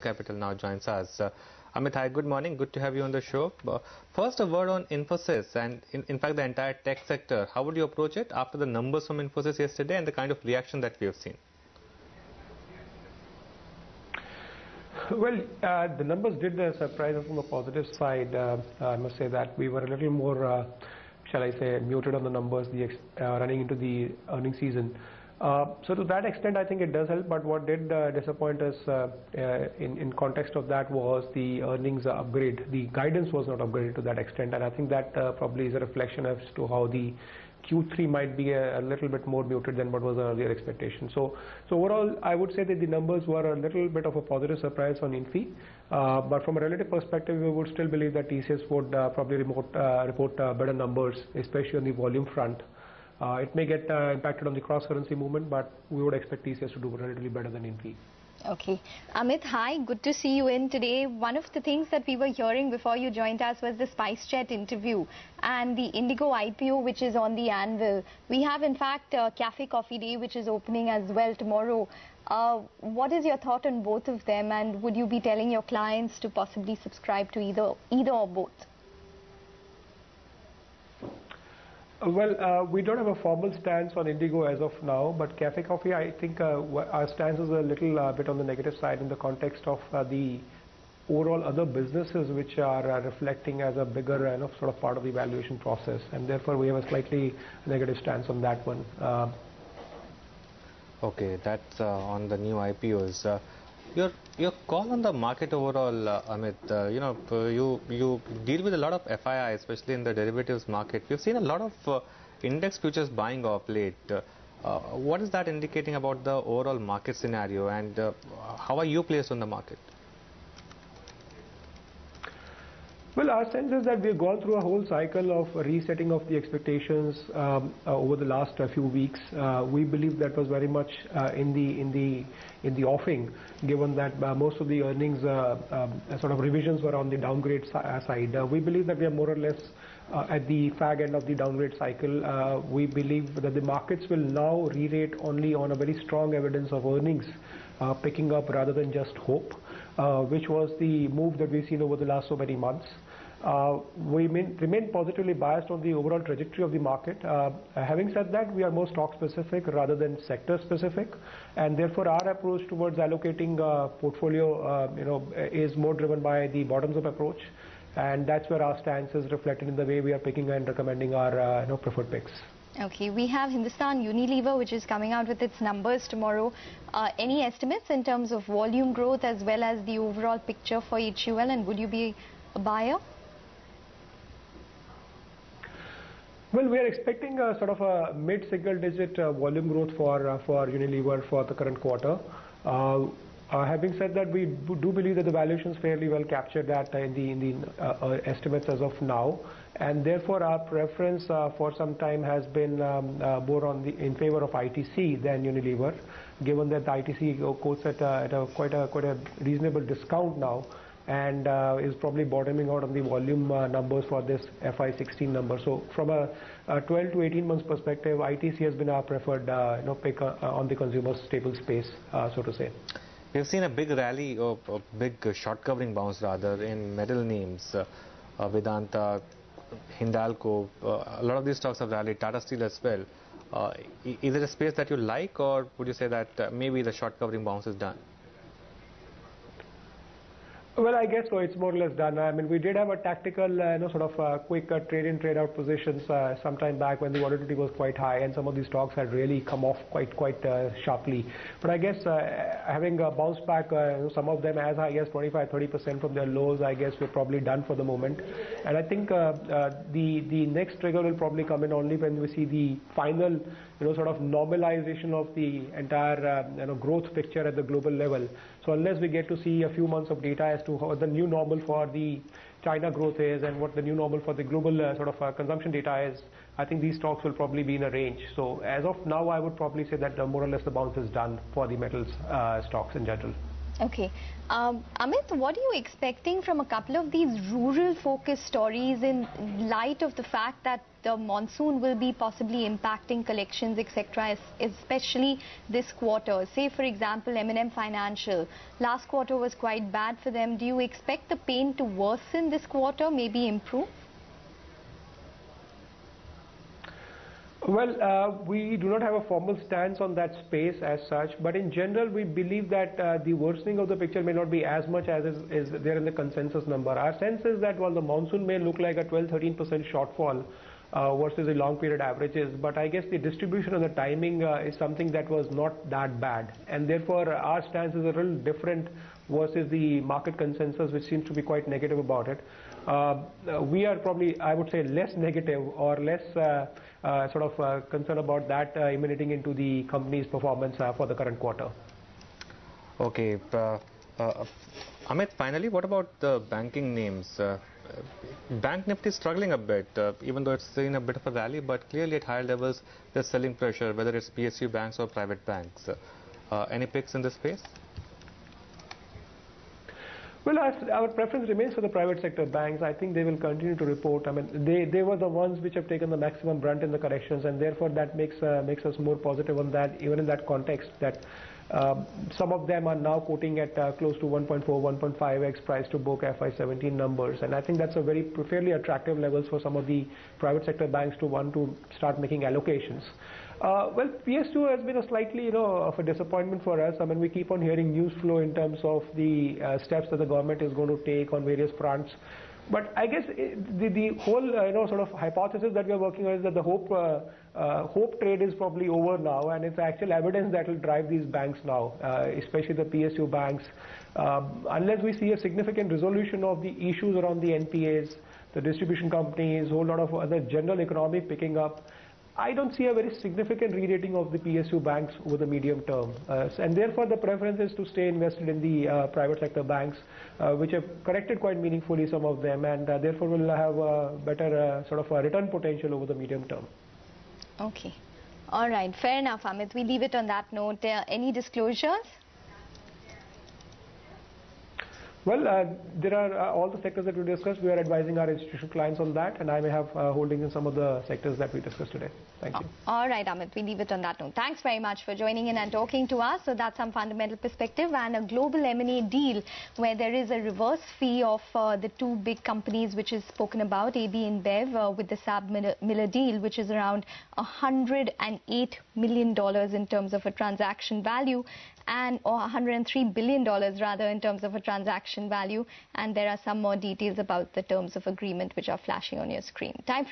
Capital now joins us. Amit, hi, good morning. Good to have you on the show. First, a word on Infosys and, in fact, the entire tech sector. How would you approach it after the numbers from Infosys yesterday and the kind of reaction that we have seen? Well, the numbers did surprise us on the positive side. I must say that we were a little more, shall I say, muted on the numbers running into the earnings season. So to that extent, I think it does help. But what did disappoint us in context of that was the earnings upgrade. The guidance was not upgraded to that extent, and I think that probably is a reflection as to how the Q3 might be a little bit more muted than what was the earlier expectation. So overall, I would say that the numbers were a little bit of a positive surprise on Infi. But from a relative perspective, we would still believe that TCS would probably report better numbers, especially on the volume front. It may get impacted on the cross-currency movement, but we would expect TCS to do relatively better than Infi. Okay. Amit, hi. Good to see you in today. One of the things that we were hearing before you joined us was the SpiceJet interview and the Indigo IPO, which is on the anvil. We have, in fact, Cafe Coffee Day, which is opening as well tomorrow. What is your thought on both of them, and would you be telling your clients to possibly subscribe to either or both? Well, we don't have a formal stance on Indigo as of now, but Cafe Coffee, I think our stance is a little bit on the negative side in the context of the overall other businesses which are reflecting as a bigger sort of part of the evaluation process, and therefore we have a slightly negative stance on that one. Okay, that's on the new IPOs. Your call on the market overall, Amit, you deal with a lot of FII, especially in the derivatives market. We've seen a lot of index futures buying off late. What is that indicating about the overall market scenario, and how are you placed on the market? Well, our sense is that we've gone through a whole cycle of resetting of the expectations over the last few weeks. We believe that was very much in the offing, given that most of the earnings sort of revisions were on the downgrade side. We believe that we are more or less at the fag end of the downgrade cycle. We believe that the markets will now re-rate only on a very strong evidence of earnings picking up rather than just hope, which was the move that we've seen over the last so many months. We remain positively biased on the overall trajectory of the market. Having said that, we are more stock specific rather than sector specific, and therefore our approach towards allocating portfolio is more driven by the bottoms up approach, and that's where our stance is reflected in the way we are picking and recommending our preferred picks. Okay, we have Hindustan Unilever, which is coming out with its numbers tomorrow. Any estimates in terms of volume growth as well as the overall picture for HUL, and would you be a buyer? Well, we are expecting a sort of a mid-single-digit volume growth for Unilever for the current quarter. Having said that, we do believe that the valuations fairly well captured that in the estimates as of now, and therefore our preference for some time has been more in favor of ITC than Unilever, given that the ITC quotes at quite a reasonable discount now, and is probably bottoming out on the volume numbers for this FY16 number. So from a 12 to 18 months perspective, ITC has been our preferred pick on the consumer staple space, so to say. We've seen a big rally, or a big short covering bounce rather, in metal names, Vedanta, Hindalco. A lot of these stocks have rallied, Tata Steel as well. Is it a space that you like, or would you say that maybe the short covering bounce is done? Well, I guess so. It's more or less done. I mean, we did have a tactical, sort of quick trade-in, trade-out positions some time back when the volatility was quite high, and some of these stocks had really come off quite sharply. But I guess having bounced back, some of them as high as 25-30% from their lows, I guess we're probably done for the moment. And I think the next trigger will probably come in only when we see the final, sort of normalization of the entire, growth picture at the global level. So unless we get to see a few months of data as to how the new normal for the China growth is and what the new normal for the global sort of consumption data is, I think these stocks will probably be in a range. So as of now, I would probably say that more or less the bounce is done for the metals stocks in general. Okay. Amit, what are you expecting from a couple of these rural-focused stories in light of the fact that the monsoon will be possibly impacting collections, etc., especially this quarter? Say, for example, M&M Financial. Last quarter was quite bad for them. Do you expect the pain to worsen this quarter, maybe improve? Well, we do not have a formal stance on that space as such, but in general, we believe that the worsening of the picture may not be as much as is there in the consensus number. Our sense is that while the monsoon may look like a 12-13% shortfall versus the long period averages, but I guess the distribution and the timing is something that was not that bad, and therefore our stance is a little different versus the market consensus, which seems to be quite negative about it. We are probably, I would say, less negative or less concerned about that emanating into the company's performance for the current quarter. Okay. Amit, finally, what about the banking names? Bank Nifty is struggling a bit, even though it's seen a bit of a rally, but clearly at higher levels, there's selling pressure, whether it's PSU banks or private banks. Any picks in this space? Well, our preference remains for the private sector banks. I think they will continue to report. I mean, they were the ones which have taken the maximum brunt in the corrections, and therefore that makes us more positive on that, even in that context that some of them are now quoting at close to 1.4, 1.5x price to book FY17 numbers, and I think that's a fairly attractive levels for some of the private sector banks to want to start making allocations. Well, PS2 has been a slightly, of a disappointment for us. I mean, we keep on hearing news flow in terms of the steps that the government is going to take on various fronts. But I guess the whole, sort of hypothesis that we are working on is that the hope trade is probably over now, and it's actual evidence that will drive these banks now, especially the PSU banks. Unless we see a significant resolution of the issues around the NPAs, the distribution companies, a whole lot of other general economy picking up, I don't see a very significant re-rating of the PSU banks over the medium term. And therefore, the preference is to stay invested in the private sector banks, which have corrected quite meaningfully, some of them, and therefore will have a better sort of a return potential over the medium term. Okay. All right. Fair enough, Amit. We leave it on that note. Any disclosures? Well, there are all the sectors that we discussed. We are advising our institutional clients on that, and I may have holdings in some of the sectors that we discussed today. Thank you. All right, Amit, we leave it on that note. Thanks very much for joining in and talking to us. So that's some fundamental perspective, and a global M&A deal where there is a reverse fee of the two big companies which is spoken about, AB and Bev, with the Sab Miller deal, which is around $108 million in terms of a transaction value, or $103 billion rather in terms of a transaction value, and there are some more details about the terms of agreement which are flashing on your screen. Time for